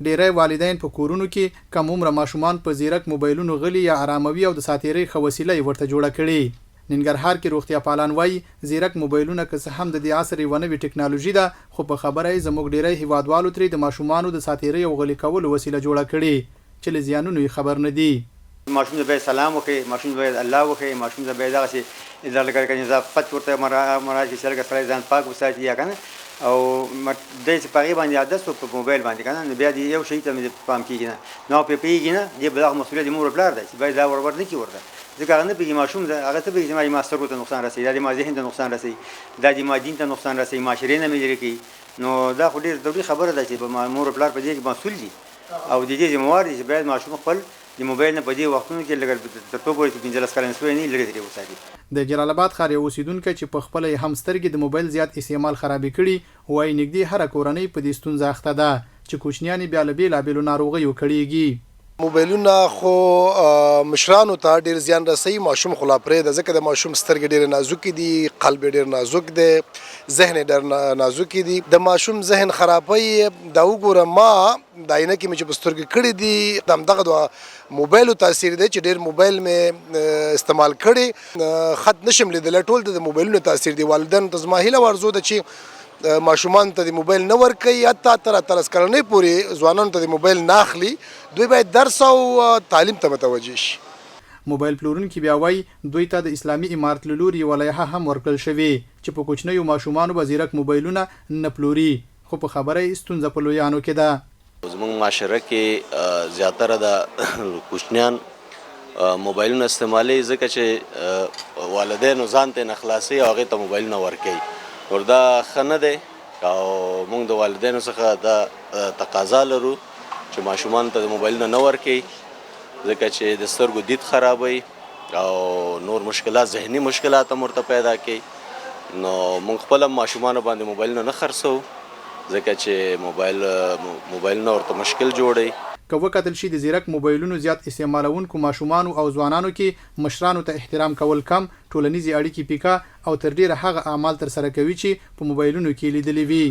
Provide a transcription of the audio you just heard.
ډیری والدین په کورونو کې کم عمره ماشومان په ځيرک موبایلونو غلي یا آراموي او د ساتیرۍ ښه وسیله ورته جوړه کړي. ننګرهار کې روغتیا پالان وایي ځيرک موبایلونه که څه هم د دې عصر یوه نوې ټکنالوژي ده خو په خبره یې زموږ ډیری هیوادوالو ترې د ماشومانو د ساتیرۍ او غلي کولو وسیله جوړه کړي چې له زیانونو یې خبر نه دي. ماشوم ته باید سلام وکړي، ماشوم ته باید الله وکړي، ماشوم ته باید دغسې اداره کوي نظافت ورته مراعات کړي چې لکه سړی ځان پاک وساتي یا که نه او دی چې په هغې باندې عادت شو په موبایل باندې که نه نو بیا د یو شي ته مې پام کېږي نه نو پرې پوهېږي نه دې به دغه مسؤلیت د مور پلار دی چې باید دا ور نه کړي ورته ځکه هغه نه پوهېږي ماشوم ده هغه ته پوهېږي چې ما سترګو ته نقصان رسوي دا د ما ذهن ته نقصان رسوي دا د ما دین ته نقصان رسوي معاشرې نه مې لرې کوي نو دا خو ډېر ضروري خبره ده چې مور پلار په دې کې مسؤل دي او د دې ذمهوار دي چې باید ماشوم خپل د موبایل نه په دې وختونو کې لږ تر څو پورې چې 15 کلن شوی نه لرې ترې وساتي. د جلال آباد ښار یو اوسیدونکی چې په خپله یې هم سترګې د موبایل زیات استعمال خرابې کړي وایي نږدې هره کورنۍ په دې ستونزه اخته ده چې کوچنیان یې بیا له بېلابېلو ناروغیو کړېږي. موبایلونه خو مشرانو ته ډېر زیان رسوي، ماشوم خو لا پرېږده ځکه د ماشوم سترګې ډېرې نازکې دي، قلب یې ډېر نازک دی، ذهن یې ډېر نازکې دي. د ماشوم ذهن خرابوي دا وګوره ما د عینه کې مې چې په سترګې کړي دي د همدغه د موبایلو تاثیر دی چې ډېر موبایل مې استعمال کړي خط نشم لیدلی ټول د موبایلونو تاثیر دی. والدینو ته زما هیله ورزو ده چې ماشومان ته د موبایل نه ورکوي حتی تر 18 کلنۍ پورې ځوانانو ته د موبایل نه اخلي دوی باید درس او تعلیم ته متوجه شي. موبایل پلورونکي بیا وایي دوی ته د اسلامي امارت له لوري یوه لایحه هم ورکړل شوې چې په کوچنیو ماشومانو به ځيرک موبایلونه نه پلوري خو په خبره یې ستونزه په لویانو کې ده. زموږ معاشره کې زیاتره د کوچنیان موبایلونه استعمالوي ځکه چې والدینو ځان ته نه خلاصوي او هغې ته موبایلونه ورکوي وردا ښه نه دی او موږ د والدینو څخه دا تقاضا لرو چې ماشومانو ته د موبایلونه نه ورکوي ځکه چې د سترګو دید خرابوي او نور مشکلات ذهني مشکلات هم ورته پیدا کوي نو موږ خپل هم ماشومانو باندې موبایلونه نه خرڅوو ځکه چې موبایلونه ورته مشکل جوړوي. که وکتل شي د ځيرک موبایلونو زیات استعمالونکو ماشومانو او ځوانانو کې مشرانو ته احترام کول کم، ټولنیزې اړیکې پیکا او تر ډیره هغه اعمال ترسره کوي چې په موبایلونو کې لیدلي وي.